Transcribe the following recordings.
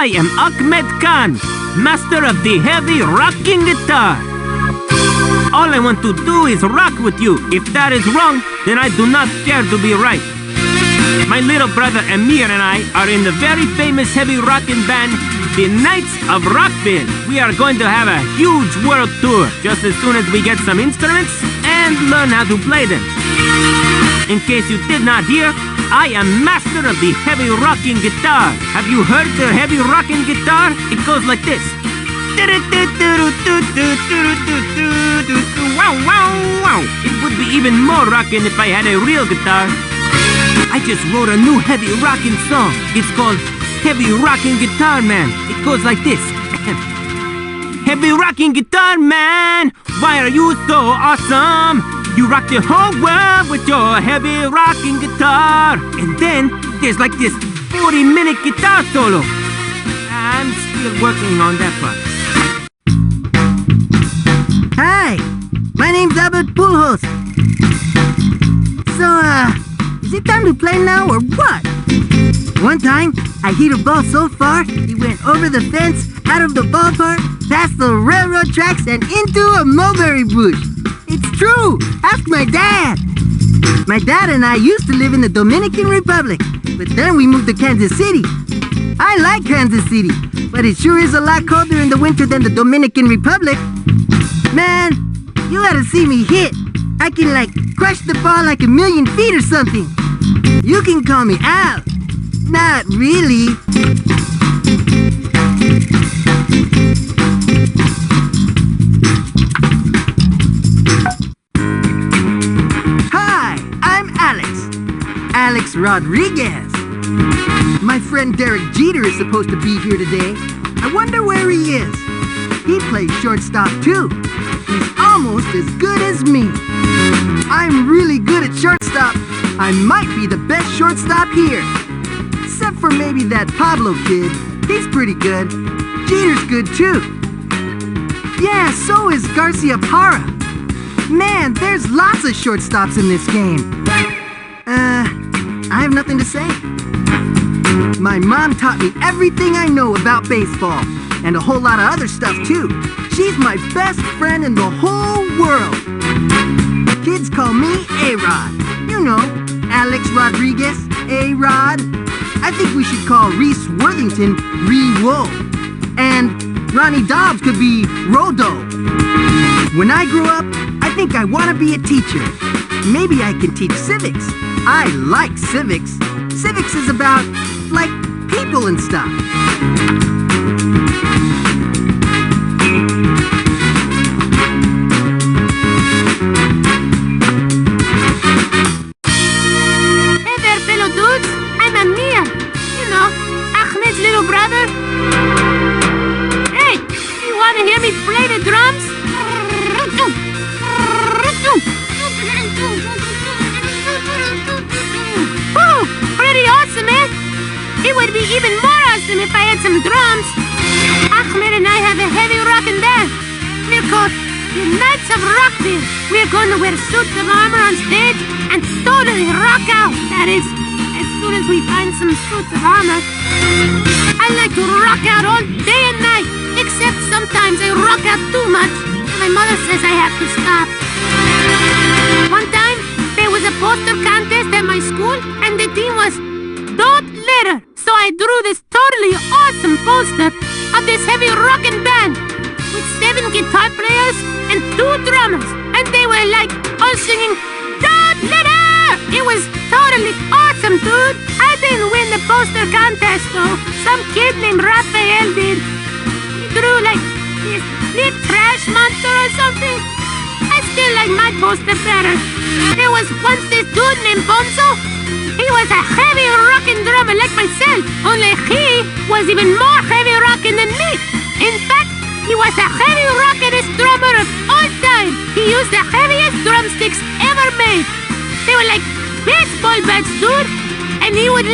I am Achmed Khan, master of the heavy rocking guitar. All I want to do is rock with you. If that is wrong, then I do not dare to be right. My little brother Amir and I are in the very famous heavy rocking band, the Knights of Rockville. We are going to have a huge world tour just as soon as we get some instruments and learn how to play them. In case you did not hear, I am master of the heavy rocking guitar. Have you heard the heavy rocking guitar? It goes like this. Wow, wow, wow. It would be even more rocking if I had a real guitar. I just wrote a new heavy rocking song. It's called Heavy Rocking Guitar Man. It goes like this. Heavy rocking guitar man, why are you so awesome? You rock the whole world with your heavy rocking guitar. And then there's like this 40-minute guitar solo. I'm still working on that part. Hi, my name's Albert Pujols. So, is it time to play now or what? One time, I hit a ball so far, it went over the fence, out of the ballpark, past the railroad tracks, and into a mulberry bush. It's true! Ask my dad! My dad and I used to live in the Dominican Republic, but then we moved to Kansas City. I like Kansas City, but it sure is a lot colder in the winter than the Dominican Republic. Man, you ought to see me hit. I can crush the ball like 1,000,000 feet or something. You can call me Al. Not really. Hi, I'm Alex Rodriguez. My friend Derek Jeter is supposed to be here today. I wonder where he is. He plays shortstop too. He's almost as good as me. I'm really good at shortstop. I might be the best shortstop here. Except for maybe that Pablo kid. He's pretty good. Jeter's good too. Yeah, so is Garciaparra. Man, there's lots of shortstops in this game. I have nothing to say. My mom taught me everything I know about baseball. And a whole lot of other stuff too. She's my best friend in the whole world. Kids call me A-Rod. You know, Alex Rodriguez, A-Rod. I think we should call Reese Worthington Re-Wo. And Ronnie Dobbs could be Rodo. When I grow up, I think I want to be a teacher. Maybe I can teach civics. I like civics. Civics is about, people and stuff. Hey there, fellow dudes. I'm Amir. You know, Achmed's little brother. Hey, you want to hear me play the drums? Woo! Pretty awesome, eh? It would be even more awesome if I had some drums. Achmed and I have a heavy rockin' band. We're called the Knights of Rockville. We're going to wear suits of armor on stage and totally rock out. That is, as soon as we find some suits of armor. I like to rock out all day and night, except sometimes I rock out too much. My mother says I have to stop. One time, there was a poster contest at my school, and the theme was Don't Litter. So I drew this totally awesome poster of this heavy rockin' band with 7 guitar players and 2 drummers. And they were all singing, Don't Litter! It was totally awesome, dude. I didn't win the poster contest, though. Some kid named Raphael did. He drew this big trash monster or something. I still like my poster better. There was once this dude named Bonzo. He was a heavy rockin' drummer like myself, only he was even more heavy rockin' than me. In fact, he was the heavy rockin'est drummer of all time. He used the heaviest drumsticks ever made. They were like baseball bats, dude. And he would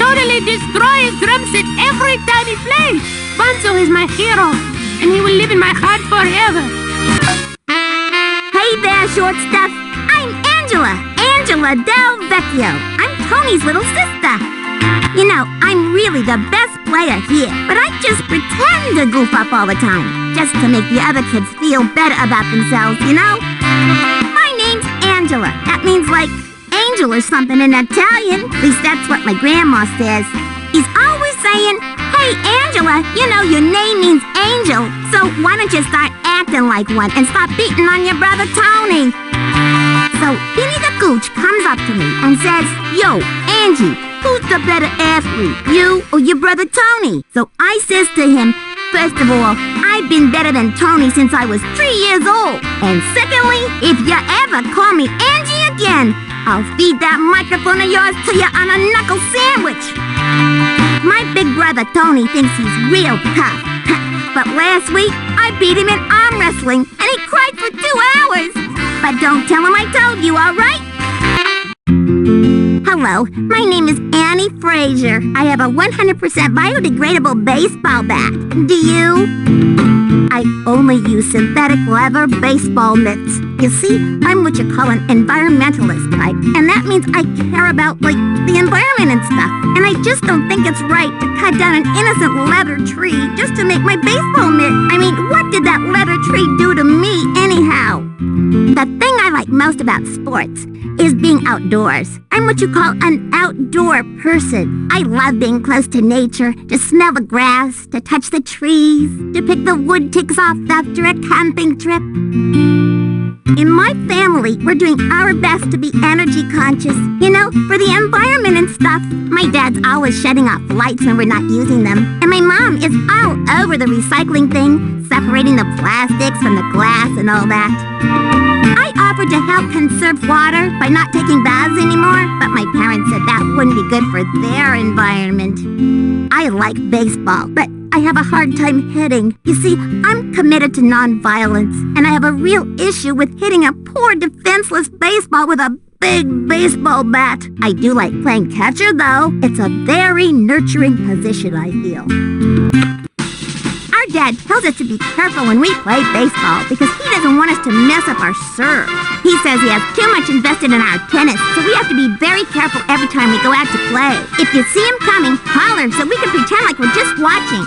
totally destroy his drum set every time he played. Bonzo is my hero, and he will live in my heart forever. Hey there, short stuff. I'm Angela Delvecchio. I'm Tony's little sister. You know, I'm really the best player here, but I just pretend to goof up all the time, just to make the other kids feel better about themselves, you know? My name's Angela. That means like angel or something in Italian. At least that's what my grandma says. He's always saying, "Hey, Angela, you know your name means angel, so why don't you start acting like one and stop beating on your brother Tony?" So Benny the Gooch comes up to me and says, "Yo, Angie, who's the better athlete, you or your brother Tony?" So I says to him, "First of all, I've been better than Tony since I was 3 years old. And secondly, if you ever call me Angie again, I'll feed that microphone of yours to you on a knuckle sandwich." My big brother Tony thinks he's real tough. But last week, I beat him in arm wrestling, and he cried for 2 hours. But don't tell him I told you, all right? Hello, my name is Annie Frasier. I have a 100% biodegradable baseball bat. Do you? I only use synthetic leather baseball mitts. You see, I'm what you call an environmentalist type, and that means I care about, like, the environment and stuff. And I just don't think it's right to cut down an innocent leather tree just to make my baseball mitt. I mean, what did that leather tree do to me anyhow? The thing I like most about sports is being outdoors. I'm what you call an outdoor person. I love being close to nature, to smell the grass, to touch the trees, to pick the wood ticks off after a camping trip. In my family, we're doing our best to be energy conscious, you know, for the environment and stuff. My dad's always shutting off lights when we're not using them. And my mom is all over the recycling thing, separating the plastics from the glass and all that. I offered to help conserve water by not taking baths anymore, but my parents said that wouldn't be good for their environment. I like baseball, but I have a hard time hitting. You see, I'm committed to nonviolence, and I have a real issue with hitting a poor defenseless baseball with a big baseball bat. I do like playing catcher, though. It's a very nurturing position, I feel. Our dad tells us to be careful when we play baseball because he doesn't want us to mess up our serve. He says he has too much invested in our tennis, so we have to be very careful every time we go out to play. If you see him coming, holler so we can pretend like we're just watching.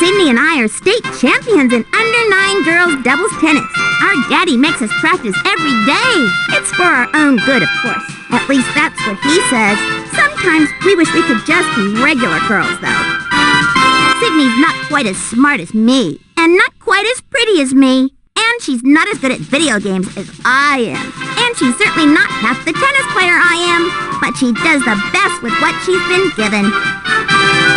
Sydney and I are state champions in under-9 girls doubles tennis. Our daddy makes us practice every day. It's for our own good, of course. At least that's what he says. Sometimes we wish we could just be regular girls, though. Sydney's not quite as smart as me, and not quite as pretty as me, and she's not as good at video games as I am. And she's certainly not half the tennis player I am, but she does the best with what she's been given.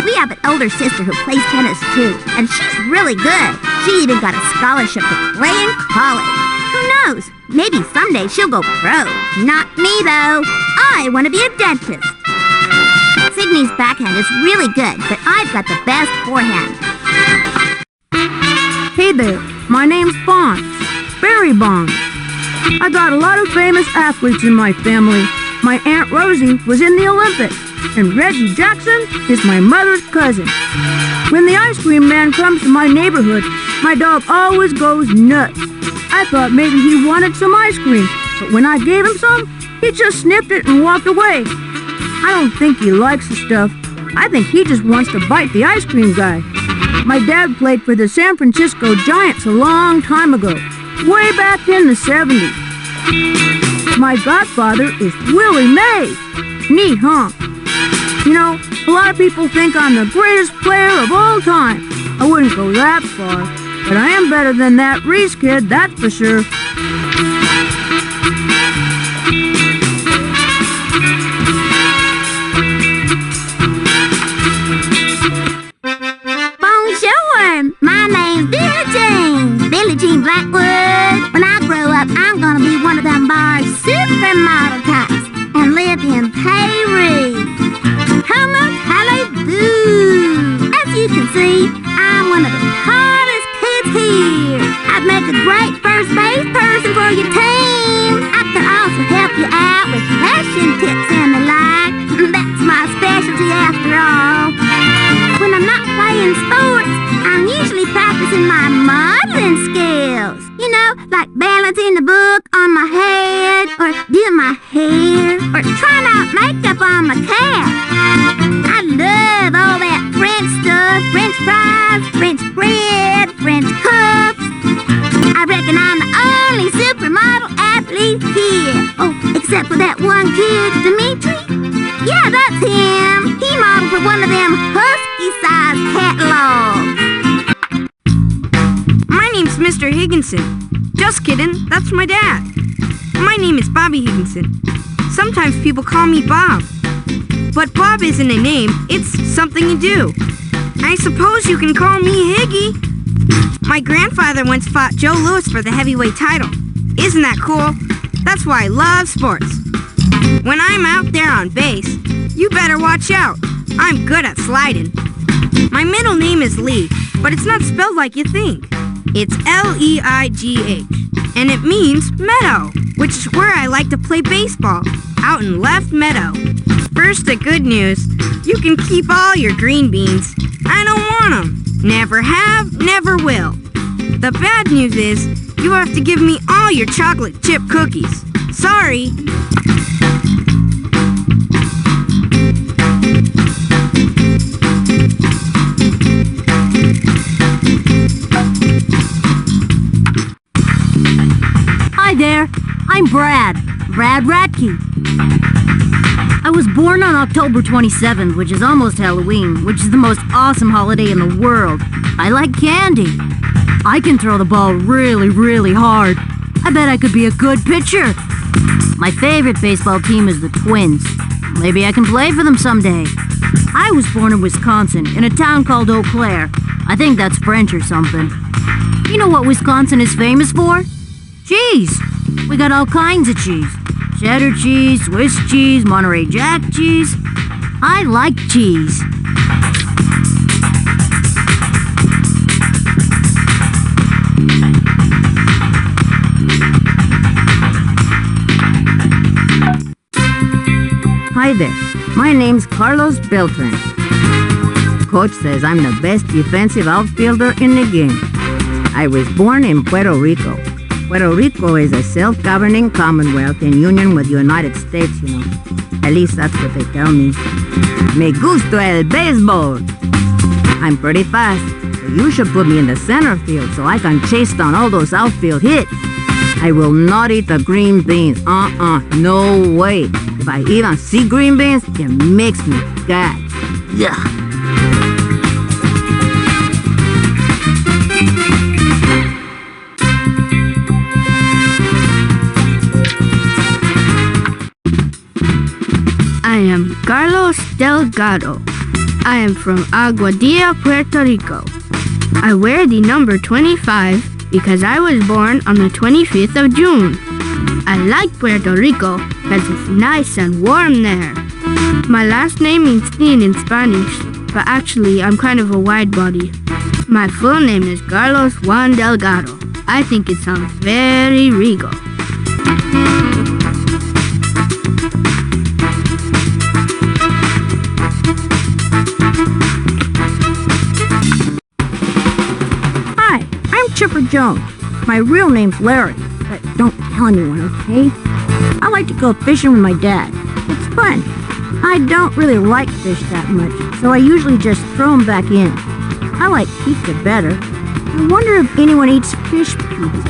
We have an older sister who plays tennis too, and she's really good. She even got a scholarship to play in college. Who knows? Maybe someday she'll go pro. Not me, though. I want to be a dentist. Sydney's backhand is really good, but I've got the best forehand. Hey there, my name's Bonds. Barry Bonds. I got a lot of famous athletes in my family. My Aunt Rosie was in the Olympics, and Reggie Jackson is my mother's cousin. When the ice cream man comes to my neighborhood, my dog always goes nuts. I thought maybe he wanted some ice cream, but when I gave him some, he just sniffed it and walked away. I don't think he likes the stuff. I think he just wants to bite the ice cream guy. My dad played for the San Francisco Giants a long time ago, way back in the 70s. My godfather is Willie Mays. Neat, huh? You know, a lot of people think I'm the greatest player of all time. I wouldn't go that far, but I am better than that Reese kid, that's for sure. My name's Billie Jean Blackwood. When I grow up, I'm gonna be one of them bar supermodel types and live in Paris. Como talez-vous? As you can see, I'm one of the hottest kids here. I'd make a great first base person for your team. I can also help you out with fashion tips and the like. That's my specialty after all. When I'm not playing sports, I'm usually practicing my modeling skills. You know, like balancing the book on my head or doing my my hair or trying out makeup on my cat. I love all that French stuff, French fries, French bread, French cups. I reckon I'm the only supermodel athlete here. Oh, except for that one kid, Dmitri. Yeah, that's him. He modeled for one of them husky-sized catalogs. My name's Mr. Higginson. Just kidding, that's my dad. My name is Bobby Higginson. Sometimes people call me Bob. But Bob isn't a name, it's something you do. I suppose you can call me Higgy. My grandfather once fought Joe Louis for the heavyweight title. Isn't that cool? That's why I love sports. When I'm out there on base, you better watch out. I'm good at sliding. My middle name is Lee, but it's not spelled like you think. It's Leigh, and it means meadow, which is where I like to play baseball, out in left meadow. First, the good news, you can keep all your green beans. I don't want them. Never have, never will. The bad news is, you have to give me all your chocolate chip cookies. Sorry. Hi there, I'm Brad Radke. I was born on October 27th, which is almost Halloween, which is the most awesome holiday in the world. I like candy. I can throw the ball really, really hard. I bet I could be a good pitcher. My favorite baseball team is the Twins. Maybe I can play for them someday. I was born in Wisconsin, in a town called Eau Claire. I think that's French or something. You know what Wisconsin is famous for? Cheese. We got all kinds of cheese. Cheddar cheese, Swiss cheese, Monterey Jack cheese. I like cheese. Hi there, my name's Carlos Beltran. Coach says I'm the best defensive outfielder in the game. I was born in Puerto Rico. Puerto Rico is a self-governing commonwealth in union with the United States, you know. At least that's what they tell me. Me gusta el béisbol. I'm pretty fast, so you should put me in the center field so I can chase down all those outfield hits. I will not eat the green beans. No way. If I even see green beans, it makes me gag. Yuck. I am Carlos Delgado. I am from Aguadilla, Puerto Rico. I wear the number 25 because I was born on the 25th of June. I like Puerto Rico because it's nice and warm there. My last name means thin in Spanish, but actually I'm kind of a wide body. My full name is Carlos Juan Delgado. I think it sounds very regal. Chipper Jones. My real name's Larry, but don't tell anyone, okay? I like to go fishing with my dad. It's fun. I don't really like fish that much, so I usually just throw them back in. I like pizza better. I wonder if anyone eats fish pizza.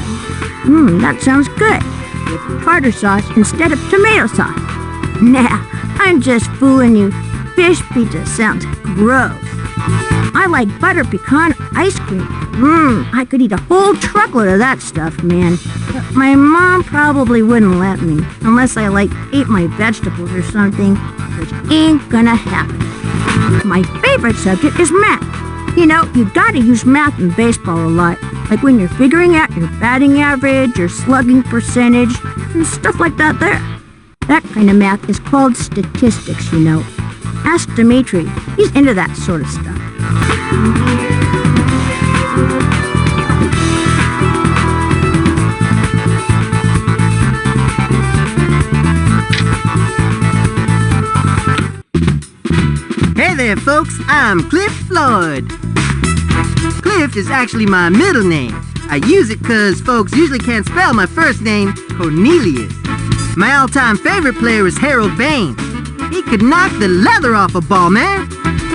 That sounds good. With tartar sauce instead of tomato sauce. Nah, I'm just fooling you. Fish pizza sounds gross. I like butter pecan ice cream. I could eat a whole truckload of that stuff, man. But my mom probably wouldn't let me, unless I, ate my vegetables or something, which ain't gonna happen. My favorite subject is math. You know, you gotta use math in baseball a lot, like when you're figuring out your batting average, your slugging percentage, and stuff like that there. That kind of math is called statistics, you know. Ask Dmitri. He's into that sort of stuff. Hey there, folks. I'm Cliff Floyd. Cliff is actually my middle name. I use it because folks usually can't spell my first name, Cornelius. My all-time favorite player is Harold Baines. He could knock the leather off a ball, man.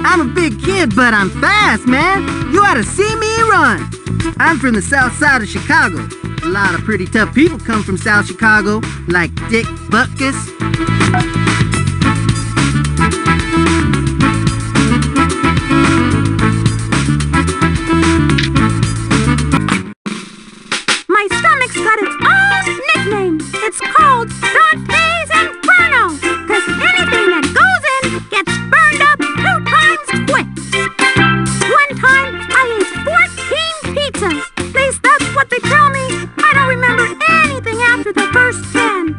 I'm a big kid, but I'm fast, man. You ought to see me run. I'm from the south side of Chicago. A lot of pretty tough people come from South Chicago, like Dick Butkus. My stomach's got its own nickname. It's called Dante's Inferno, 'cause anything that goes in gets burned up 2 times quick. One time, I ate 14 pizzas. At least that's what they tell me. I don't remember anything after the first 10.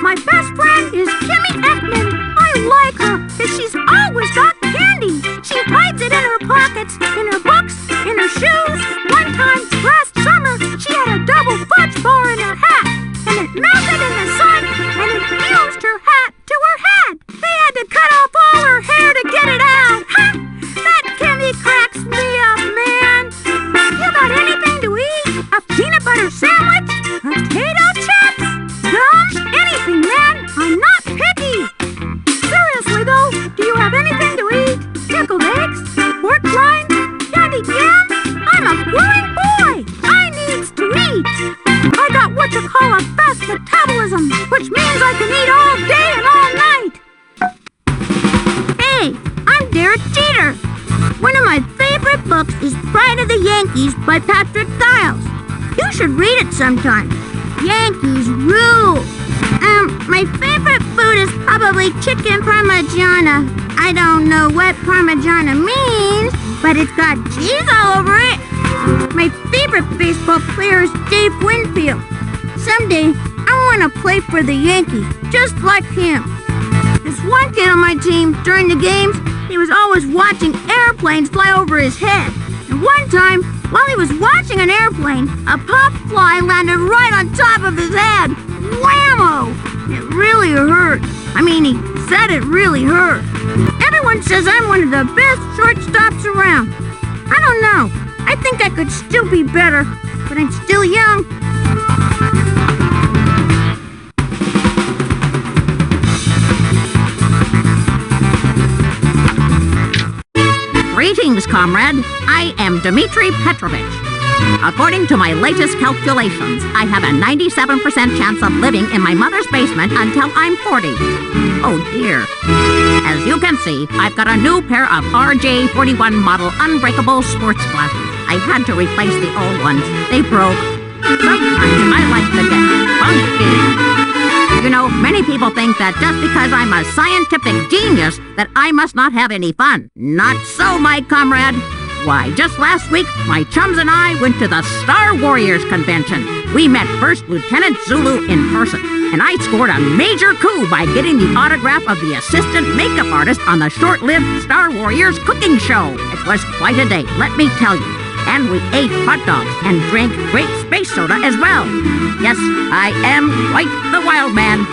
My best friend is Kimmy Eckman. I like her, 'cause she's always got candy. She hides it in her pockets, in her books, in her shoes. One time, last summer, she had a double fudge bar in her hat, and it melted in the sun, and it fused her hat to her head. They had to cut off all her hair to get it out. Ha! That Kimmy cracks me up, man. You got anything to eat? A peanut butter sandwich? Potato chips? Gum? Anything, man. I'm not picky. Seriously, though, do you have anything to eat? Pickled eggs? Pork rinds? Candied yams? I'm a growing boy. I needs to eat. I got what you call a fast metabolism, which means I can eat all day and all night. Hey, I'm Derek Jeter. One of my favorite books is Pride of the Yankees by Patrick Giles. You should read it sometime. Yankees rule. My favorite food is probably chicken parmigiana. I don't know what parmigiana means, but it's got cheese all over it. My favorite baseball player is Dave Winfield. Someday, I want to play for the Yankees, just like him. There's one kid on my team, during the games, he was always watching airplanes fly over his head. And one time, while he was watching an airplane, a pop fly landed right on top of his head. Whammo! It really hurt. I mean, he said it really hurt. Everyone says I'm one of the best shortstops around. I don't know. I think I could still be better, but I'm still young. Greetings, comrade. I am Dmitri Petrovich. According to my latest calculations, I have a 97% chance of living in my mother's basement until I'm 40. Oh dear. As you can see, I've got a new pair of RJ41 model unbreakable sports glasses. I had to replace the old ones. They broke. Sometimes I like to get funky. You know, many people think that just because I'm a scientific genius that I must not have any fun. Not so, my comrade. Why, just last week, my chums and I went to the Star Warriors convention. We met First Lieutenant Zulu in person, and I scored a major coup by getting the autograph of the assistant makeup artist on the short-lived Star Warriors cooking show. It was quite a day, let me tell you. And we ate hot dogs and drank great space soda as well. Yes, I am quite the wild man.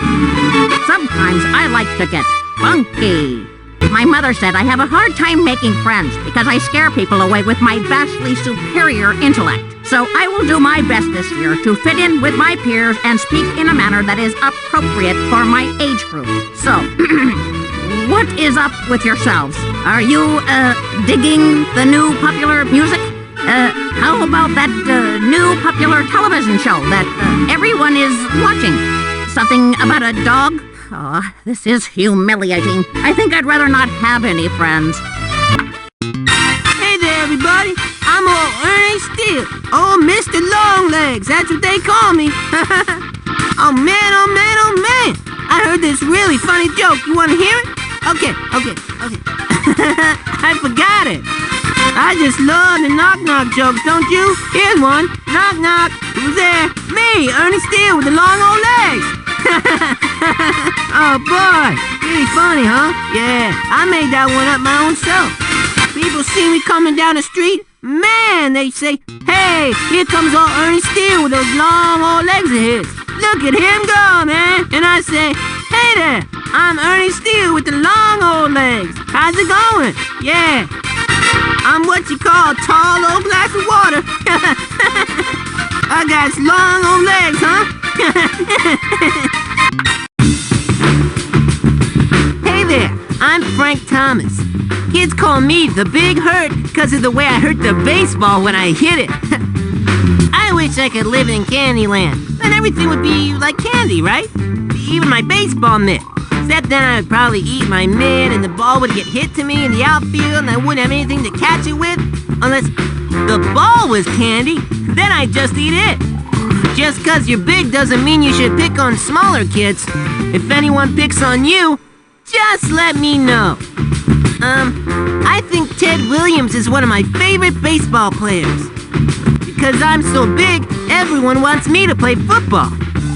Sometimes I like to get funky. My mother said I have a hard time making friends because I scare people away with my vastly superior intellect. So I will do my best this year to fit in with my peers and speak in a manner that is appropriate for my age group. So, what is up with yourselves? Are you, digging the new popular music? How about that, new popular television show that, everyone is watching? Something about a dog? Oh, this is humiliating. I think I'd rather not have any friends. Hey there, everybody. I'm old Ernie Steel. Old Mr. Longlegs. That's what they call me. Oh, man, oh, man, oh, man. I heard this really funny joke. You want to hear it? Okay. I forgot it. I just love the knock-knock jokes, don't you? Here's one. Knock-knock. Who's there? Me, Ernie Steel with the long old legs. Oh, boy. Pretty funny, huh? Yeah, I made that one up my own self. People see me coming down the street, man, they say, hey, here comes old Ernie Steel with those long old legs of his. Look at him go, man. And I say, hey there, I'm Ernie Steel with the long old legs. How's it going? Yeah. I'm what you call a tall old glass of water. I got long old legs, huh? Thomas. Kids call me the Big Hurt because of the way I hurt the baseball when I hit it. I wish I could live in Candyland. Then everything would be like candy, right? Even my baseball mitt. Except then I would probably eat my mitt and the ball would get hit to me in the outfield and I wouldn't have anything to catch it with. Unless the ball was candy, then I'd just eat it. Just 'cause you're big doesn't mean you should pick on smaller kids. If anyone picks on you, just let me know. I think Ted Williams is one of my favorite baseball players. Because I'm so big, everyone wants me to play football.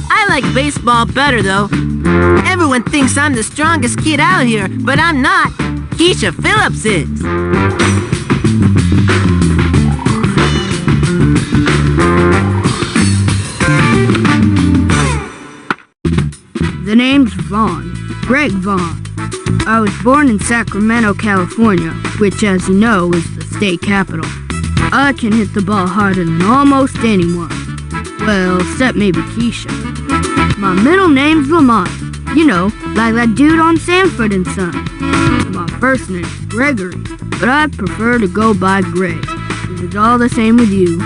I like baseball better, though. Everyone thinks I'm the strongest kid out here, but I'm not. Kiesha Phillips is. The name's Vaughn. Greg Vaughn. I was born in Sacramento, California, which, as you know, is the state capital. I can hit the ball harder than almost anyone. Well, except maybe Kiesha. My middle name's Lamont. You know, like that dude on Sanford and Son. My first name's Gregory, but I prefer to go by Greg. If it's all the same with you.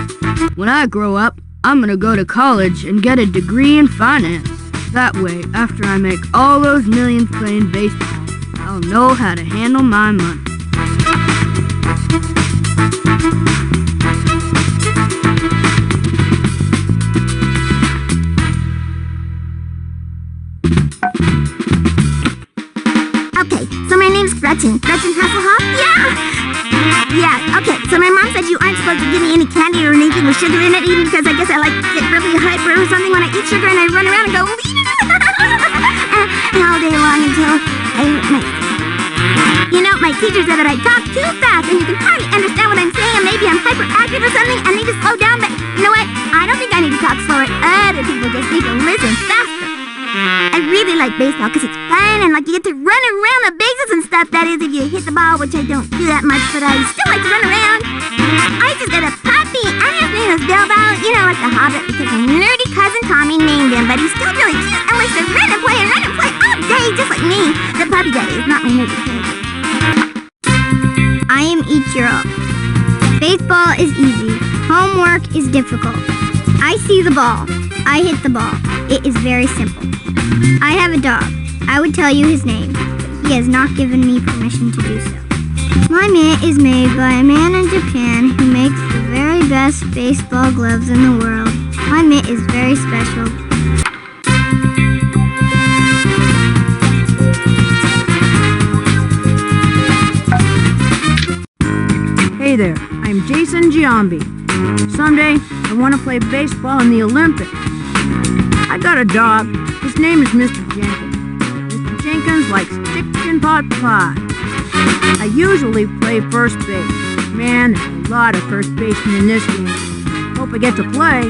When I grow up, I'm gonna go to college and get a degree in finance. That way, after I make all those millions playing baseball, I'll know how to handle my money. Okay, so my name's Gretchen. Gretchen Hasselhoff? Yeah, okay, so my mom said you aren't supposed to give me any candy or anything with sugar in it, even because I guess I like get really hyper or something when I eat sugar and I run around and go and all day long until I hurt myself. You know, my teacher said that I talk too fast and you can hardly understand what I'm saying and maybe I'm hyperactive or something and need to slow down, but you know what? I don't think I need to talk slower. Other people just need to listen faster. I really like baseball because it's fun and like you get to run around the bases and stuff. That is if you hit the ball, which I don't do that much, but I still like to run around. I just got a puppy and his name is Bilbo, you know, like the Hobbit, because my nerdy cousin Tommy named him, but he's still really cute and likes to run and play all day, just like me. The puppy that is, not my nerdy cousin. I am Ichiro. Baseball is easy. Homework is difficult. I see the ball. I hit the ball. It is very simple. I have a dog. I would tell you his name, but he has not given me permission to do so. My mitt is made by a man in Japan who makes the very best baseball gloves in the world. My mitt is very special. Hey there, I'm Jason Giambi. Someday, I want to play baseball in the Olympics. I got a dog. His name is Mr. Jenkins. Mr. Jenkins likes chicken pot pie. I usually play first base. Man, there's a lot of first basemen in this game. Hope I get to play.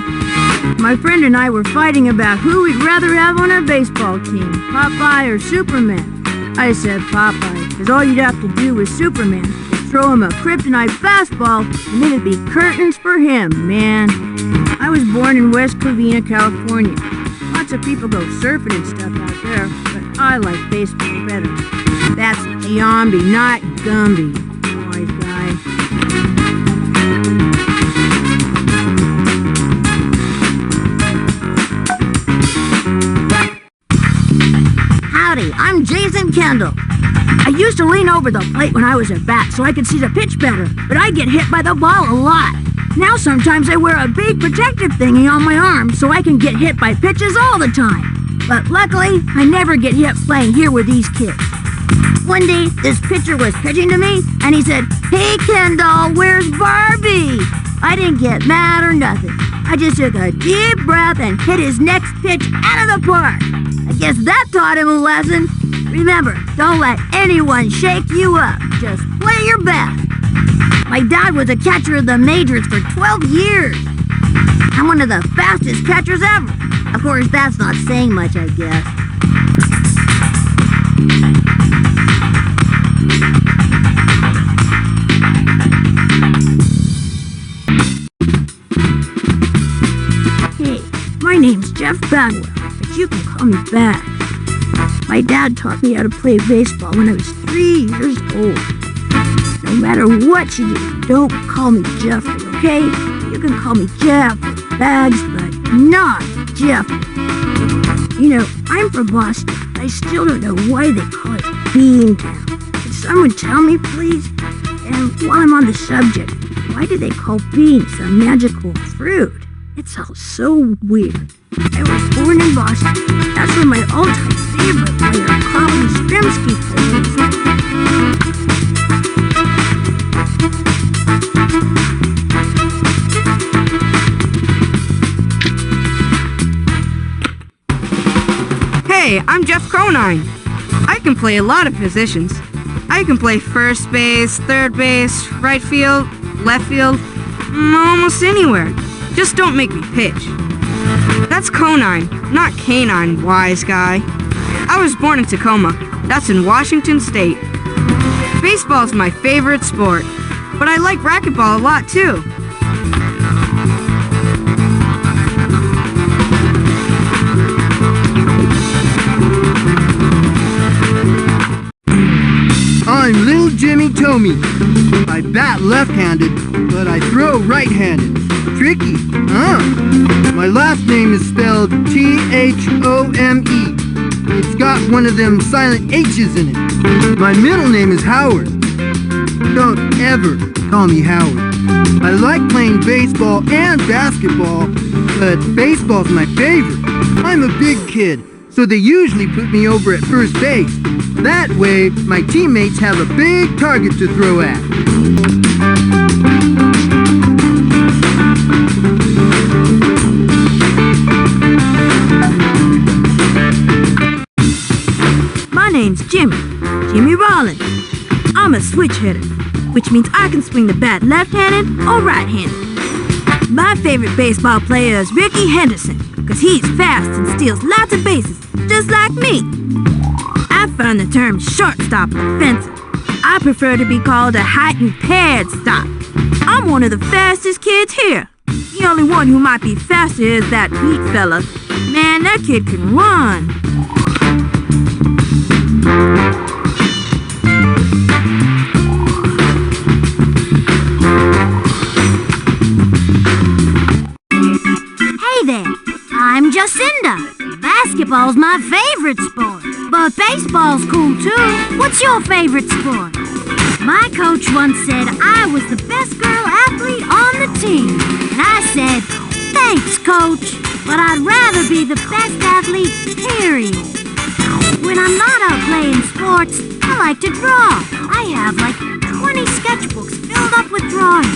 My friend and I were fighting about who we'd rather have on our baseball team, Popeye or Superman. I said Popeye, because all you'd have to do with Superman is throw him a kryptonite fastball, and it'd be curtains for him, man. I was born in West Covina, California. Lots of people go surfing and stuff out there, but I like baseball better. That's Giambi, not Gumby, wise guy. Howdy, I'm Jason Kendall. I used to lean over the plate when I was at bat so I could see the pitch better, but I get hit by the ball a lot. Now sometimes I wear a big protective thingy on my arm so I can get hit by pitches all the time. But luckily, I never get hit playing here with these kids. One day, this pitcher was pitching to me, and he said, "Hey Kendall, where's Barbie?" I didn't get mad or nothing. I just took a deep breath and hit his next pitch out of the park. I guess that taught him a lesson. Remember, don't let anyone shake you up. Just play your best. My dad was a catcher of the majors for 12 years. I'm one of the fastest catchers ever. Of course, that's not saying much, I guess. Hey, my name's Jeff Bagwell, but you can call me Bag. My dad taught me how to play baseball when I was 3 years old. No matter what you do, don't call me Jeffrey, okay? You can call me Jeff or Bags, but not Jeffrey. You know, I'm from Boston. I still don't know why they call it Beantown. Can someone tell me, please? And while I'm on the subject, why do they call beans a magical fruit? It's all so weird. I was born in Boston. That's where my all-time favorite player, Colin Strzemski, plays. Hey, I'm Jeff Conine. I can play a lot of positions. I can play first base, third base, right field, left field, almost anywhere. Just don't make me pitch. That's Conine, not canine, wise guy. I was born in Tacoma. That's in Washington State. Baseball's my favorite sport, but I like racquetball a lot too. I'm Little Jimmy Tomey. I bat left-handed, but I throw right-handed. Tricky, huh? My last name is spelled T-H-O-M-E. It's got one of them silent H's in it. My middle name is Howard. Don't ever call me Howard. I like playing baseball and basketball, but baseball's my favorite. I'm a big kid, so they usually put me over at first base. That way, my teammates have a big target to throw at. My name's Jimmy Rollins. I'm a switch hitter, which means I can swing the bat left-handed or right-handed. My favorite baseball player is Ricky Henderson, because he's fast and steals lots of bases, just like me. I found the term shortstop offensive. I prefer to be called a heightened paired stop. I'm one of the fastest kids here. The only one who might be faster is that Pete fella. Man, that kid can run. Hey there, I'm Jocinda. Basketball's my favorite sport, but baseball's cool too. What's your favorite sport? My coach once said I was the best girl athlete on the team. And I said, thanks, coach, but I'd rather be the best athlete, period. When I'm not out playing sports, I like to draw. I have like 20 sketchbooks filled up with drawings.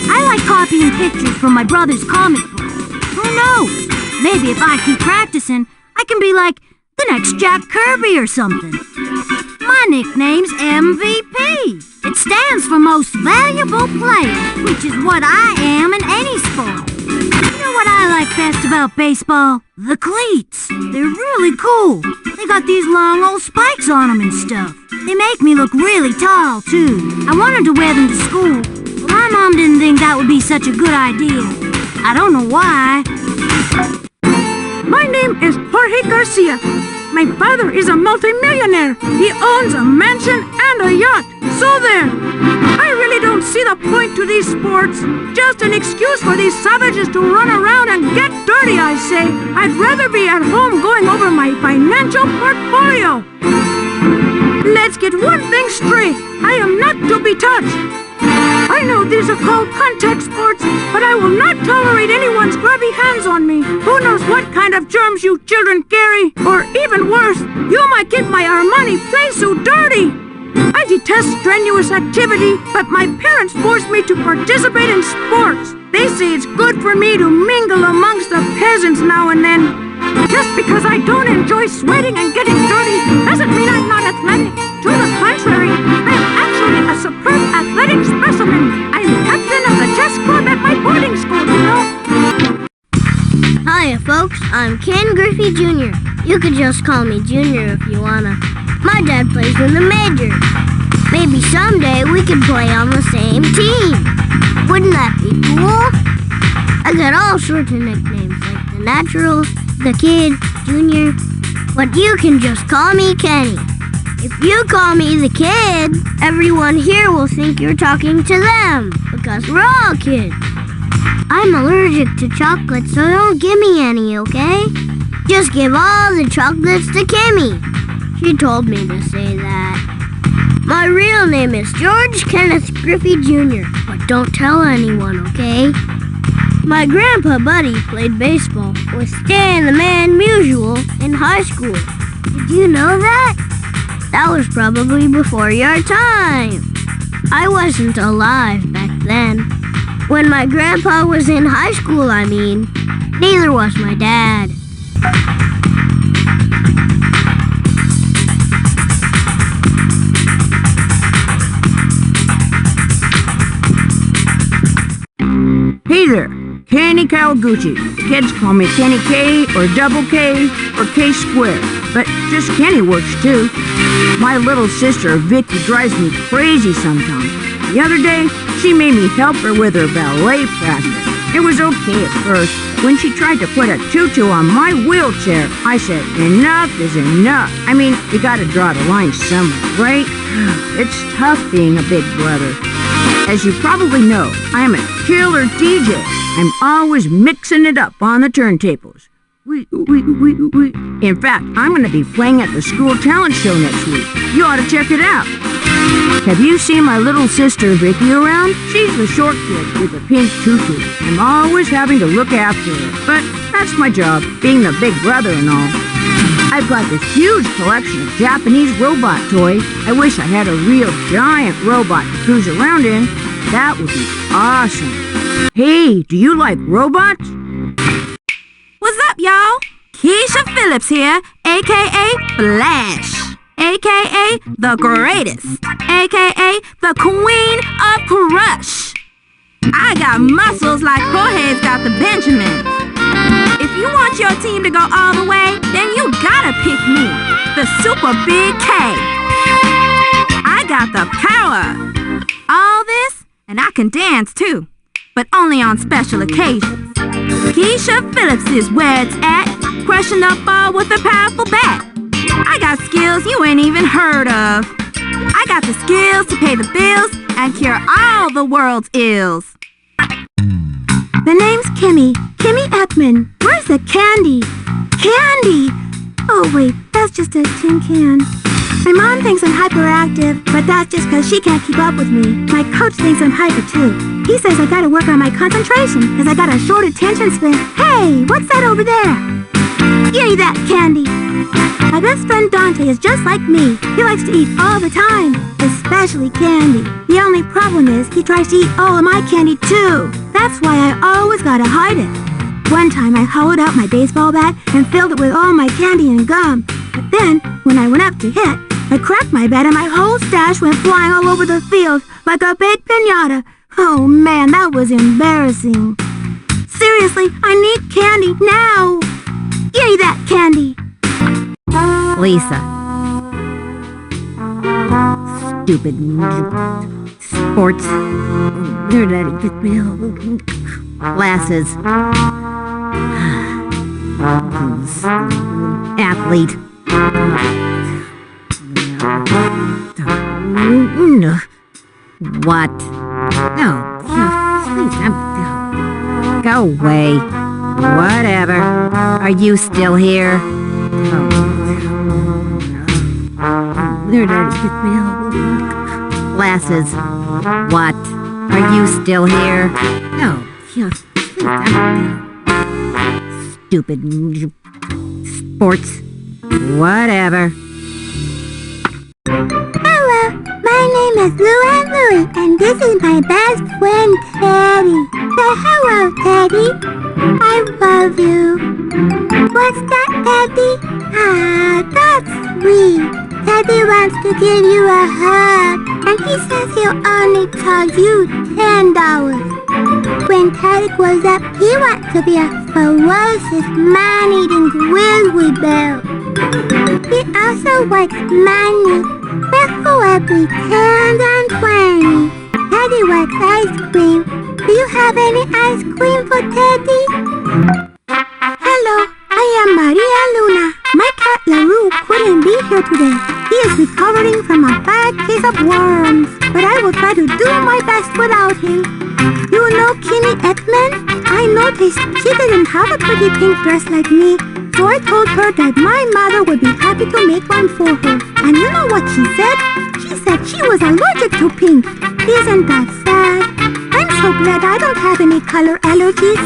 I like copying pictures from my brother's comic book. Who knows? Maybe if I keep practicing, I can be like the next Jack Kirby or something. My nickname's MVP. It stands for Most Valuable Player, which is what I am in any sport. You know what I like best about baseball? The cleats. They're really cool. They got these long old spikes on them and stuff. They make me look really tall, too. I wanted to wear them to school, but my mom didn't think that would be such a good idea. I don't know why. My name is Jorge Garcia. My father is a multimillionaire. He owns a mansion and a yacht. So there. I really don't see the point to these sports. Just an excuse for these savages to run around and get dirty, I say. I'd rather be at home going over my financial portfolio. Let's get one thing straight. I am not to be touched. I know these are called contact sports, but I will not tolerate anyone's grubby hands on me. Who knows what kind of germs you children carry? Or even worse, you might get my Armani place so dirty. I detest strenuous activity, but my parents forced me to participate in sports. They say it's good for me to mingle amongst the peasants now and then. Just because I don't enjoy sweating and getting dirty doesn't mean I'm not athletic. To the contrary, I am actually a superb athletic specimen. I'm captain of the chess club at my boarding school, you know. Hiya, folks. I'm Ken Griffey Jr. You could just call me Junior if you wanna. My dad plays in the majors. Maybe someday we could play on the same team. Wouldn't that be cool? I got all sorts of nicknames, like the Naturals, the Kid, Junior. but you can just call me Kenny. If you call me the kid, everyone here will think you're talking to them, because we're all kids. I'm allergic to chocolate, so don't give me any, okay? Just give all the chocolates to Kimmy. She told me to say that. My real name is George Kenneth Griffey Jr., but don't tell anyone, okay? My grandpa Buddy played baseball with Stan the Man Musial in high school. Did you know that? That was probably before your time. I wasn't alive back then. When my grandpa was in high school, I mean. Neither was my dad. Hey there, Kenny Kawaguchi. The kids call me Kenny K or Double K or K Square, but just Kenny works too. My little sister Vicki drives me crazy sometimes. The other day, she made me help her with her ballet practice. It was okay at first. When she tried to put a tutu on my wheelchair, I said, enough is enough. I mean, you gotta draw the line somewhere, right? It's tough being a big brother. As you probably know, I am a killer DJ. I'm always mixing it up on the turntables. In fact, I'm going to be playing at the school talent show next week. You ought to check it out. Have you seen my little sister Vicki around? She's the short kid with the pink tutu. I'm always having to look after her, but that's my job, being the big brother and all. I've got this huge collection of Japanese robot toys. I wish I had a real giant robot to cruise around in. That would be awesome. Hey, do you like robots? What's up, y'all? Kiesha Phillips here, a.k.a. Flash, a.k.a. the greatest, a.k.a. the queen of crush. I got muscles like Jorge's got the Benjamins. If you want your team to go all the way, then you gotta pick me, the Super Big K. I got the power. All this, and I can dance too, but only on special occasions. Kiesha Phillips is where it's at, crushing the ball with a powerful bat. I got skills you ain't even heard of. I got the skills to pay the bills and cure all the world's ills. The name's Kimmy Eckman. Where's the candy? Candy! Oh wait, that's just a tin can. My mom thinks I'm hyperactive, but that's just because she can't keep up with me. My coach thinks I'm hyper too. He says I gotta work on my concentration because I got a short attention span. Hey, what's that over there? Give me that candy. My best friend Dante is just like me. He likes to eat all the time, especially candy. The only problem is he tries to eat all of my candy too. That's why I always gotta hide it. One time I hollowed out my baseball bat and filled it with all my candy and gum. But then, when I went up to hit, I cracked my bat and my whole stash went flying all over the field like a big piñata. Oh man, that was embarrassing. Seriously, I need candy now. Give me that candy. Lisa. Stupid sports. Glasses. Athlete. What? No, please, go away. Whatever. Are you still here? Glasses. What? Are you still here? No. Stupid sports. Whatever. Hello, my name is Luanne Lui, and this is my best friend Teddy. Say hello, Teddy. I love you. What's that, Teddy? Ah, that's sweet. Teddy wants to give you a hug, and he says he'll only charge you $10. When Teddy grows up, he wants to be a ferocious, man-eating grizzly bear. He also wants money, but for every 10 and 20. Teddy wants ice cream. Do you have any ice cream for Teddy? Hello, I am Maria Luna. My cat LaRue couldn't be here today. He is recovering from a bad case of worms, but I will try to do my best without him. You know Kimmy Eckman? I noticed she didn't have a pretty pink dress like me, so I told her that my mother would be happy to make one for her. And you know what she said? She said she was allergic to pink. Isn't that sad? I'm so glad I don't have any color allergies.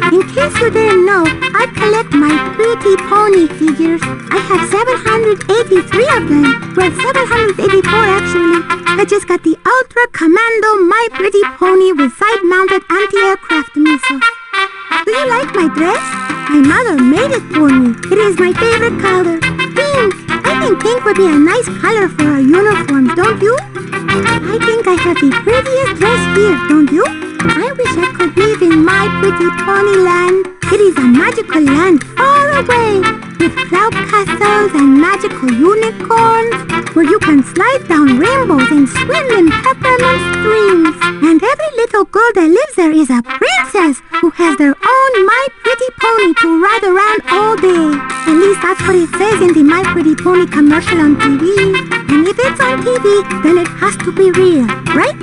In case you didn't know, I collect my pretty pony figures. I have 783 of them. Well, 784 actually. I just got the Ultra Commando My Pretty Pony with side-mounted anti-aircraft missiles. Do you like my dress? My mother made it for me. It is my favorite color. Pink. I think pink would be a nice color for our uniforms, don't you? I think I have the prettiest dress here, don't you? I wish I could live in my pretty pony land. It is a magical land far away, with cloud castles and magical unicorns, where you can slide down rainbows and swim in peppermint streams. And every little girl that lives there is a princess who has their own My Pretty Pony to ride around all day. At least that's what it says in the My Pretty Pony commercial on TV. And if it's on TV, then it has to be real, right?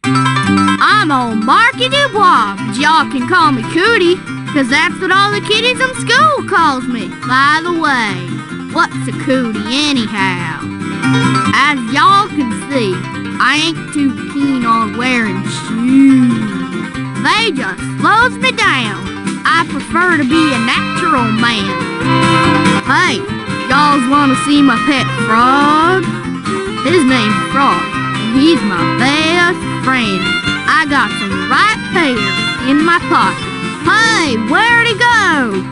I'm old Marky Dubois, but y'all can call me Cootie, 'cause that's what all the kiddies in school calls me. By the way, what's a cootie anyhow? As y'all can see, I ain't too keen on wearing shoes. They just slows me down. I prefer to be a natural man. Hey, y'all wanna see my pet frog? His name's Frog, and he's my best friend. I got some right here in my pocket. Hey, where'd he go?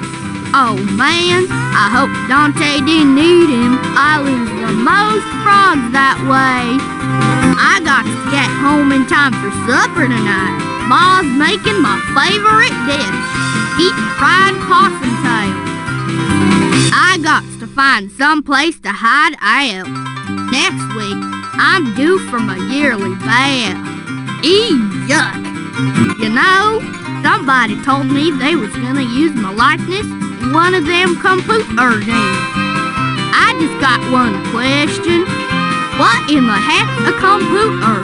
Oh man, I hope Dante didn't eat him. I lose the most frogs that way. I got to get home in time for supper tonight. Ma's making my favorite dish, deep fried possum tail. I got to find some place to hide out. Next week, I'm due for my yearly bath. Yuck! You know, somebody told me they was gonna use my likeness in one of them computer games. I just got one question. What in the heck's a computer?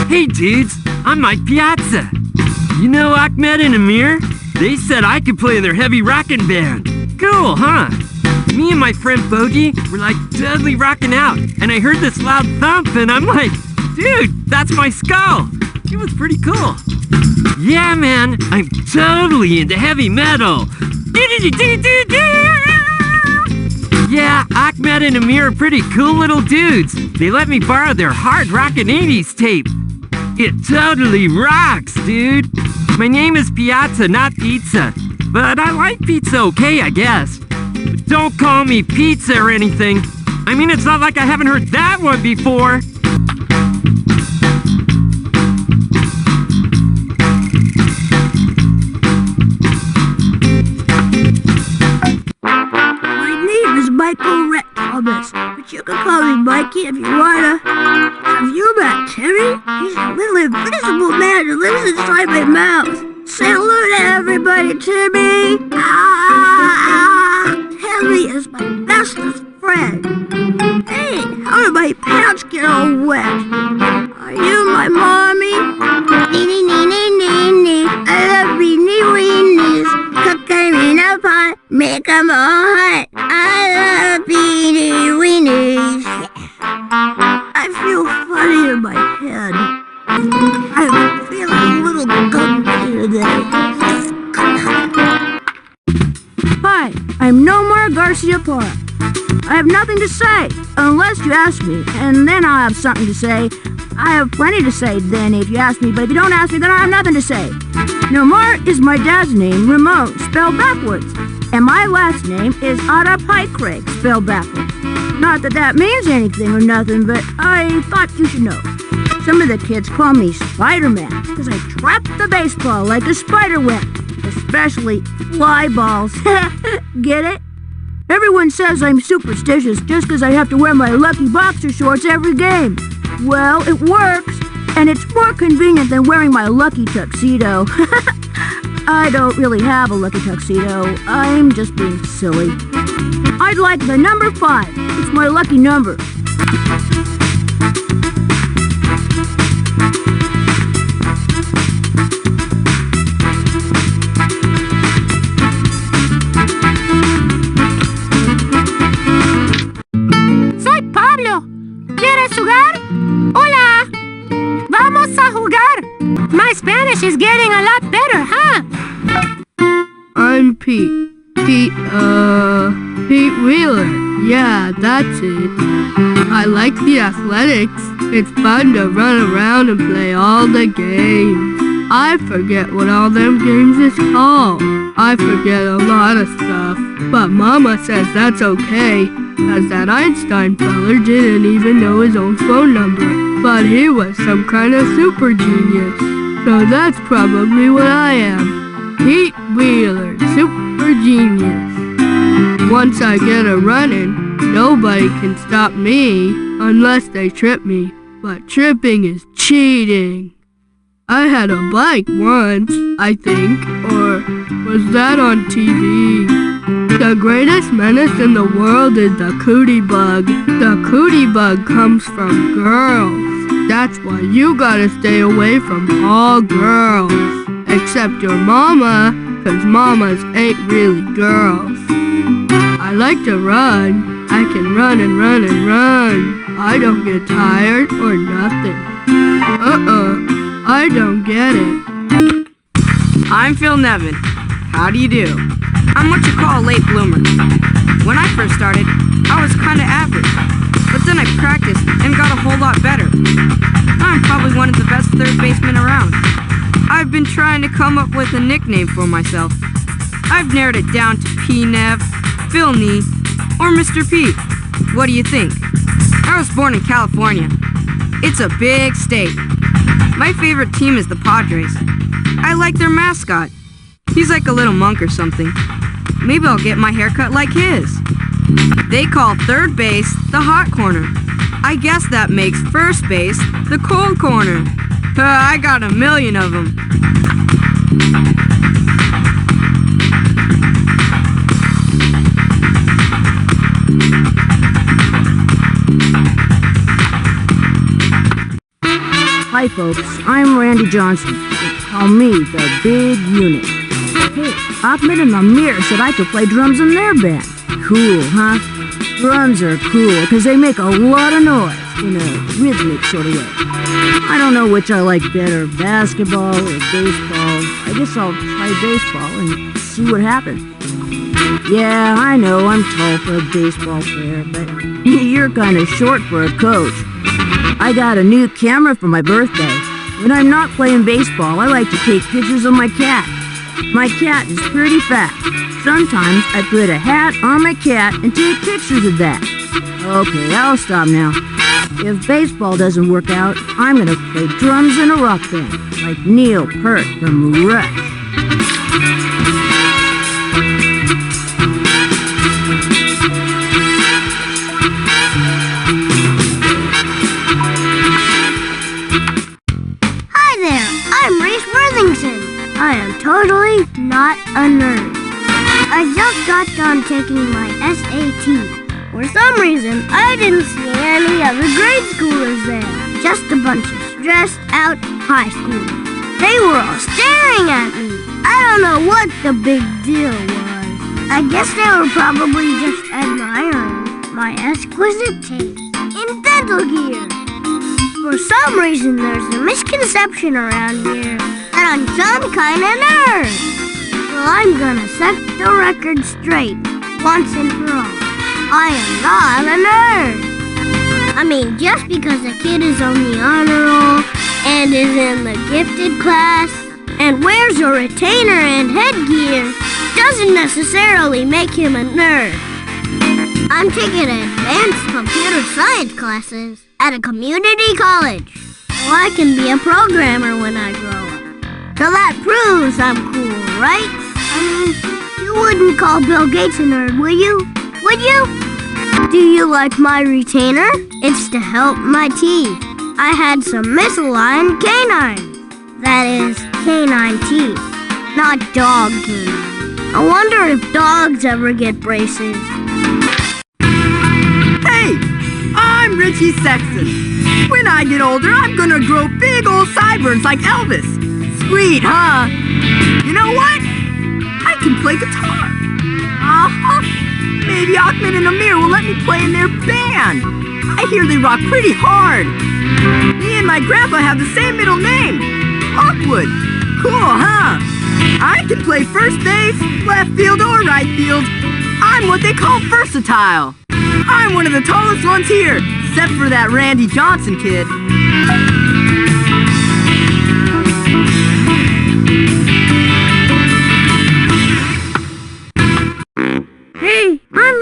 Hey dudes, I'm Mike Piazza. You know Achmed and Amir? They said I could play in their heavy rockin' band. Cool, huh? Me and my friend Bogey were like totally rocking out, and I heard this loud thump and I'm like, dude, that's my skull. It was pretty cool. Yeah, man, I'm totally into heavy metal. Yeah, Achmed and Amir are pretty cool little dudes. They let me borrow their hard rockin' 80s tape. It totally rocks, dude. My name is Piazza, not Pizza. But I like pizza okay, I guess. But don't call me pizza or anything. I mean, it's not like I haven't heard that one before. Michael Thomas, but you can call me Mikey if you wanna. Have you met Timmy? He's a little invisible man who lives inside my mouth. Say hello to everybody, Timmy. Timmy is my bestest friend. Hey, how did my pants get all wet? Are you my mommy? Nee, nee, nee, nee, nee. I love weenie weenies. Cook them in a pot, make them all hot. I love weenie weenies. I feel funny in my head. I'm feeling a little gumpy today. Hi, I'm Nomar Garciaparra. I have nothing to say, unless you ask me, and then I'll have something to say. I have plenty to say then if you ask me, but if you don't ask me, then I have nothing to say. Nomar is my dad's name, Ramon, spelled backwards, and my last name is Craig, spelled backwards. Not that that means anything or nothing, but I thought you should know. Some of the kids call me Spider-Man, because I trap the baseball like a spider web, especially fly balls. Get it? Everyone says I'm superstitious just because I have to wear my lucky boxer shorts every game. Well, it works, and it's more convenient than wearing my lucky tuxedo. I don't really have a lucky tuxedo. I'm just being silly. I'd like the number 5. It's my lucky number. Soy Pablo. ¿Quieres jugar? Hola. Vamos a jugar. My Spanish is getting a lot better, huh? I'm Pete. Pete Wheeler. Yeah, that's it. I like the athletics. It's fun to run around and play all the games. I forget what all them games is called. I forget a lot of stuff. But Mama says that's okay, 'cause that Einstein feller didn't even know his own phone number. But he was some kind of super genius. So that's probably what I am. Pete Wheeler, super genius. Once I get a running, nobody can stop me unless they trip me. But tripping is cheating. I had a bike once, I think, or was that on TV? The greatest menace in the world is the cootie bug. The cootie bug comes from girls. That's why you gotta stay away from all girls. Except your mama, 'cause mamas ain't really girls. I like to run. I can run and run and run. I don't get tired or nothing. I don't get it. I'm Phil Nevin. How do you do? I'm what you call a late bloomer. When I first started, I was kinda average. But then I practiced and got a whole lot better. I'm probably one of the best third basemen around. I've been trying to come up with a nickname for myself. I've narrowed it down to P-Nev, Phil Nee, or Mr. Pete. What do you think? I was born in California. It's a big state. My favorite team is the Padres. I like their mascot. He's like a little monk or something. Maybe I'll get my hair cut like his. They call third base the hot corner. I guess that makes first base the cold corner. I got a million of them. Hi folks, I'm Randy Johnson. They call me the Big Unit. Hey, Achmed and Amir said I could play drums in their band. Cool, huh? Drums are cool because they make a lot of noise in a rhythmic sort of way. I don't know which I like better, basketball or baseball. I guess I'll try baseball and see what happens. Yeah, I know I'm tall for a baseball player, but you're kind of short for a coach. I got a new camera for my birthday. When I'm not playing baseball, I like to take pictures of my cat. My cat is pretty fat. Sometimes I put a hat on my cat and take pictures of that. Okay, I'll stop now. If baseball doesn't work out, I'm gonna play drums in a rock band, like Neil Peart from Rush. Hi there, I'm Reese Worthington. I am totally not a nerd. I just got done taking my SAT. For some reason, I didn't see any other grade schoolers there. Just a bunch of stressed out high schoolers. They were all staring at me. I don't know what the big deal was. I guess they were probably just admiring my exquisite taste in dental gear. For some reason, there's a misconception around here that I'm some kind of nerd. Well, I'm gonna set the record straight once and for all. I am not a nerd. I mean, just because a kid is on the honor roll and is in the gifted class and wears a retainer and headgear doesn't necessarily make him a nerd. I'm taking advanced computer science classes at a community college, so I can be a programmer when I grow up. So that proves I'm cool, right? I mean, you wouldn't call Bill Gates a nerd, would you? Would you? Do you like my retainer? It's to help my teeth. I had some misaligned canines. That is, canine teeth. not dog game. I wonder if dogs ever get braces. Hey, I'm Richie Sexson. When I get older, I'm gonna grow big old sideburns like Elvis. Sweet, huh? You know what? I can play guitar. Maybe Achmed and Amir will let me play in their band. I hear they rock pretty hard. Me and my grandpa have the same middle name, Blackwood. Cool, huh? I can play first base, left field, or right field. I'm what they call versatile. I'm one of the tallest ones here, except for that Randy Johnson kid. Hey, I'm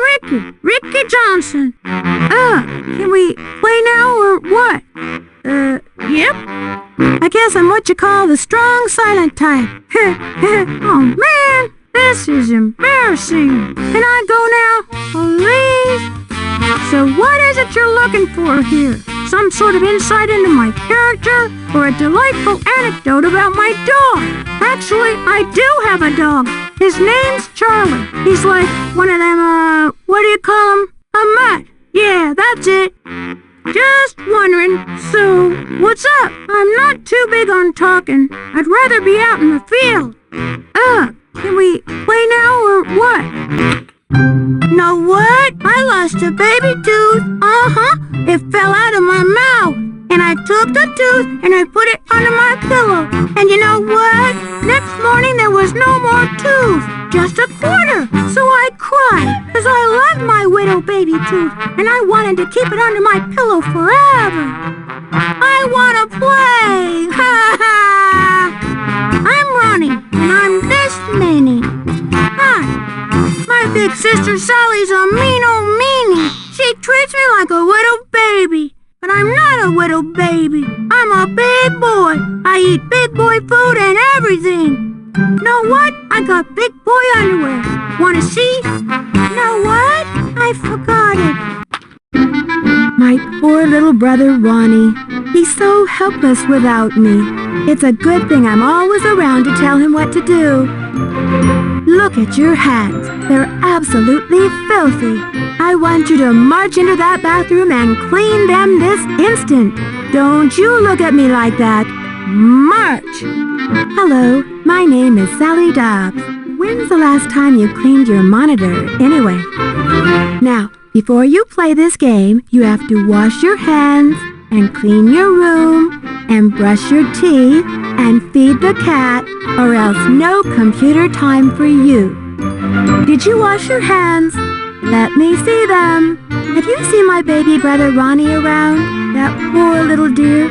Ricky Johnson. Can we play now or what? Yep. I guess I'm what you call the strong silent type. Oh man, this is embarrassing. Can I go now, please? So what is it you're looking for here? Some sort of insight into my character or a delightful anecdote about my dog? Actually, I do have a dog. His name's Charlie. He's like one of them, what do you call him? A mutt. Yeah, that's it. Just wondering, so what's up? I'm not too big on talking. I'd rather be out in the field. Can we play now or what? Know what? I lost a baby tooth. It fell out of my mouth. And I took the tooth and I put it under my pillow. And you know what? Next morning there was no more tooth. Just a quarter. So I cried because I loved my widow baby tooth. And I wanted to keep it under my pillow forever. I want to play. Ha ha. I'm Ronnie and I'm this many. Hi. My big sister Sally's a mean old meanie. She treats me like a widow baby. But I'm not a widow baby. I'm a big boy. I eat big boy food and everything. Know what? I got big boy underwear. Wanna see? Know what? I forgot it. My poor little brother Ronnie. He's so helpless without me. It's a good thing I'm always around to tell him what to do. Look at your hands. They're absolutely filthy. I want you to march into that bathroom and clean them this instant. Don't you look at me like that. March! Hello, my name is Sally Dobbs. When's the last time you cleaned your monitor, anyway? Now, before you play this game, you have to wash your hands and clean your room and brush your teeth and feed the cat, or else no computer time for you. Did you wash your hands? Let me see them. Have you seen my baby brother Ronnie around? That poor little dear.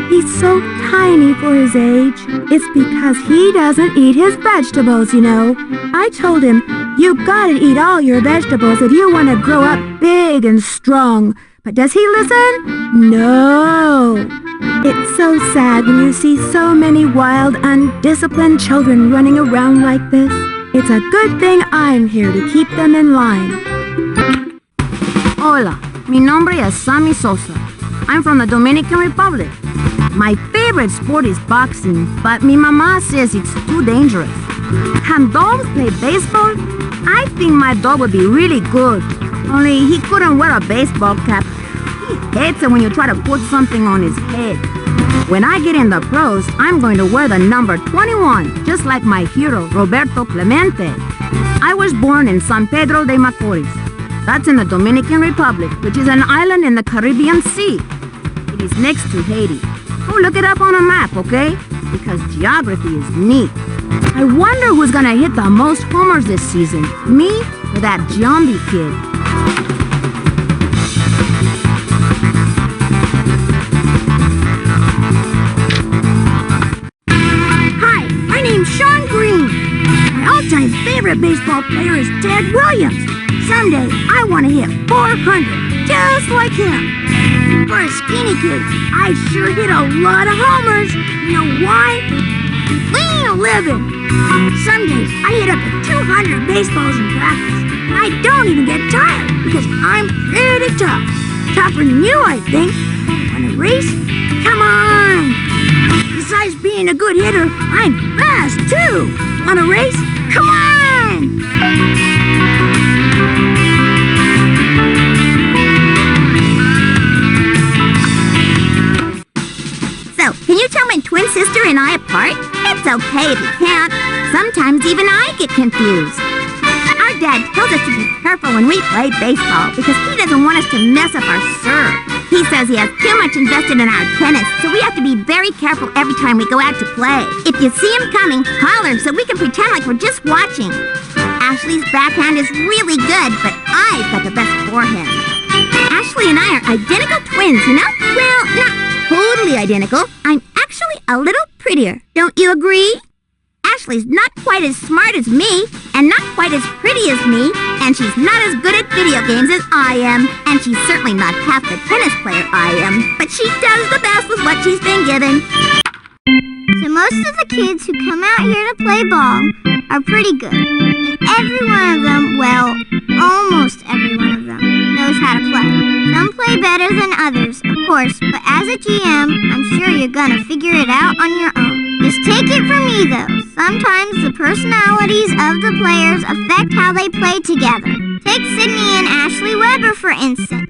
He's so tiny for his age. It's because he doesn't eat his vegetables, you know. I told him, you gotta eat all your vegetables if you want to grow up big and strong. But does he listen? No. It's so sad when you see so many wild, undisciplined children running around like this. It's a good thing I'm here to keep them in line. Hola, mi nombre es Sammy Sosa. I'm from the Dominican Republic. My favorite sport is boxing, but mi mamá says it's too dangerous. Can dogs play baseball? I think my dog would be really good, only he couldn't wear a baseball cap. He hates it when you try to put something on his head. When I get in the pros, I'm going to wear the number 21, just like my hero, Roberto Clemente. I was born in San Pedro de Macorís. That's in the Dominican Republic, which is an island in the Caribbean Sea. It is next to Haiti. Go look it up on a map, okay? Because geography is neat. I wonder who's gonna hit the most homers this season, me or that Giambi kid. Hi, my name's Shawn Green. My all-time favorite baseball player is Ted Williams. Someday, I want to hit 400, just like him. For a skinny kid, I sure hit a lot of homers. You know why? Clean a living. Some days, I hit up to 200 baseballs in practice. And I don't even get tired because I'm pretty tough. Tougher than you, I think. Want to race? Come on! Besides being a good hitter, I'm fast, too. Want a race? Come on! So, can you tell my twin sister and I apart? It's okay if you can't. Sometimes even I get confused. Our dad tells us to be careful when we play baseball because he doesn't want us to mess up our serve. He says he has too much invested in our tennis, so we have to be very careful every time we go out to play. If you see him coming, holler so we can pretend like we're just watching. Ashley's backhand is really good, but I've got the best forehand. Ashley and I are identical twins, you know? Well, not totally identical. I'm actually a little prettier. Don't you agree? Ashley's not quite as smart as me, and not quite as pretty as me, and she's not as good at video games as I am, and she's certainly not half the tennis player I am, but she does the best with what she's been given. So most of the kids who come out here to play ball are pretty good, and every one of them, well, almost every one of them, knows how to play. Some play better than others, of course, but as a GM, I'm sure you're gonna figure it out on your own. Just take it from me, though. Sometimes the personalities of the players affect how they play together. Take Sydney and Ashley Weber, for instance.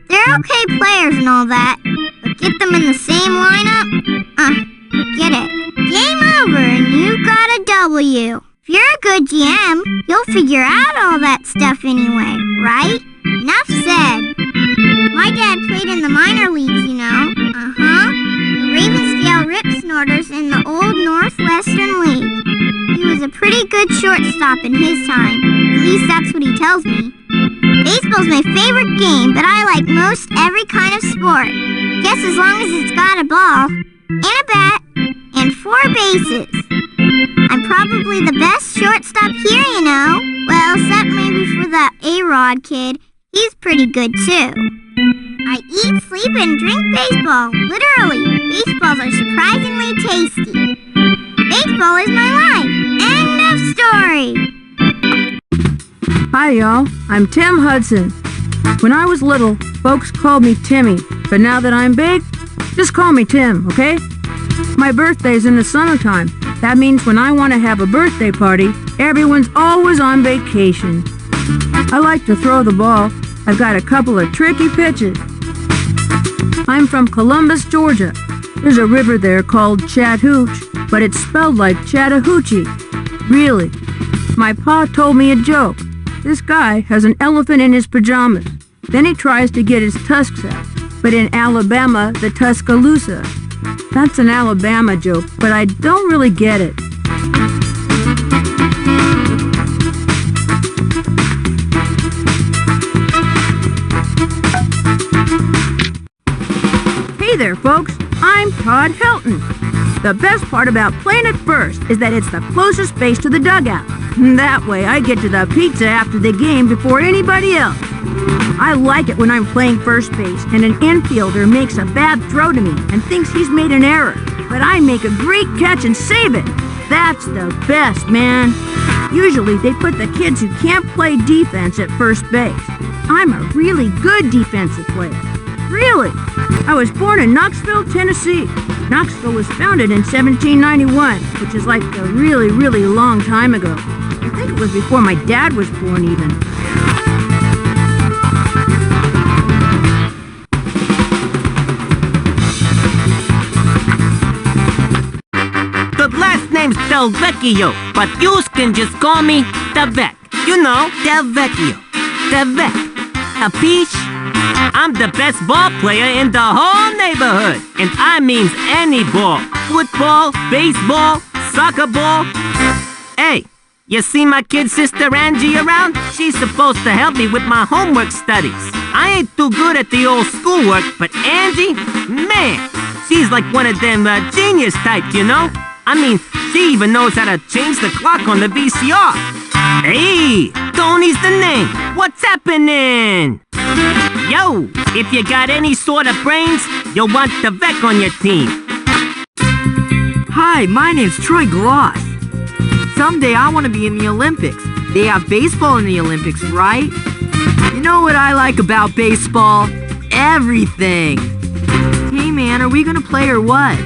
They're okay players and all that, but get them in the same lineup? Forget it. Game over, and you got a W. If you're a good GM, you'll figure out all that stuff anyway, right? Enough said. My dad played in the minor leagues, you know. The Ravensdale Rip Snorters in the old Northwestern League. He was a pretty good shortstop in his time. At least that's what he tells me. Baseball's my favorite game, but I like most every kind of sport. Guess as long as it's got a ball, and a bat, and 4 bases. I'm probably the best shortstop here, you know. Well, except maybe for that A-Rod kid. He's pretty good, too. I eat, sleep, and drink baseball. Literally. Baseballs are surprisingly tasty. Baseball is my life. End of story. Hi, y'all. I'm Tim Hudson. When I was little, folks called me Timmy, but now that I'm big, just call me Tim, okay? My birthday's in the summertime. That means when I want to have a birthday party, everyone's always on vacation. I like to throw the ball. I've got a couple of tricky pitches. I'm from Columbus, Georgia. There's a river there called Chattahoochee, but it's spelled like Chattahoochee. Really. My pa told me a joke. This guy has an elephant in his pajamas. Then he tries to get his tusks out. But in Alabama, the Tuscaloosa. That's an Alabama joke, but I don't really get it. Hey there, folks. I'm Todd Helton. The best part about playing at first is that it's the closest base to the dugout. That way I get to the pizza after the game before anybody else. I like it when I'm playing first base and an infielder makes a bad throw to me and thinks he's made an error, but I make a great catch and save it. That's the best, man. Usually they put the kids who can't play defense at first base. I'm a really good defensive player. Really? I was born in Knoxville, Tennessee. Knoxville was founded in 1791, which is like a really, really long time ago. I think it was before my dad was born even. The last name's Delvecchio, but you can just call me Delvec. You know, Delvecchio. Delvec. A peach? I'm the best ball player in the whole neighborhood. And I means any ball. Football, baseball, soccer ball. Hey, you see my kid sister Angie around? She's supposed to help me with my homework studies. I ain't too good at the old schoolwork, but Angie, man, she's like one of them genius types, you know? I mean, she even knows how to change the clock on the VCR. Hey, Tony's the name. What's happening? Yo, if you got any sort of brains, you'll want the Vec on your team. Hi, my name's Troy Gloss. Someday I want to be in the Olympics. They have baseball in the Olympics, right? You know what I like about baseball? Everything. Hey man, are we gonna play or what?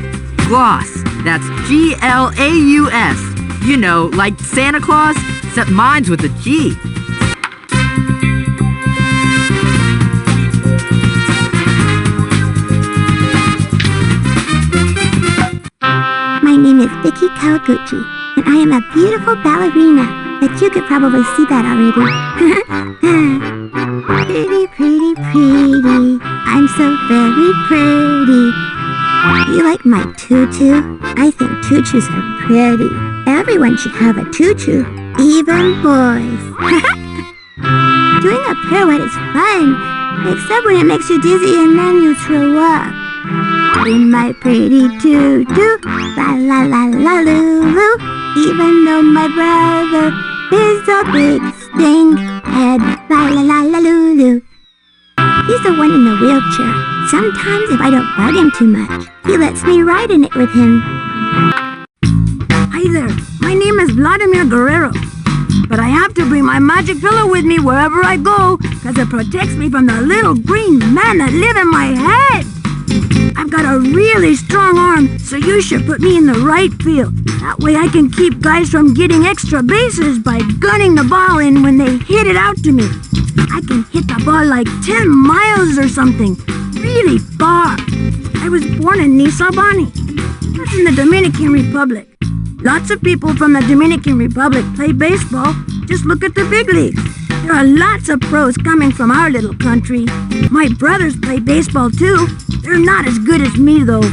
Gloss. That's Glaus. You know, like Santa Claus, except mine's with a G. My name is Vicki Kawaguchi, and I am a beautiful ballerina, but you could probably see that already. Pretty, pretty, pretty. I'm so very pretty. You like my tutu? I think tutus are pretty. Everyone should have a tutu, even boys. Doing a pirouette is fun, except when it makes you dizzy and then you throw up. In my pretty tutu, la la la la loo. Even though my brother is a big stinkhead, la la la la loo. He's the one in the wheelchair. Sometimes if I don't bug him too much, he lets me ride in it with him. Hi there, my name is Vladimir Guerrero. But I have to bring my magic pillow with me wherever I go, because it protects me from the little green men that live in my head. I've got a really strong arm, so you should put me in the right field. That way I can keep guys from getting extra bases by gunning the ball in when they hit it out to me. I can hit the ball like 10 miles or something, really far. I was born in Nisabani. That's in the Dominican Republic. Lots of people from the Dominican Republic play baseball. Just look at the big leagues. There are lots of pros coming from our little country. My brothers play baseball too. They're not as good as me though.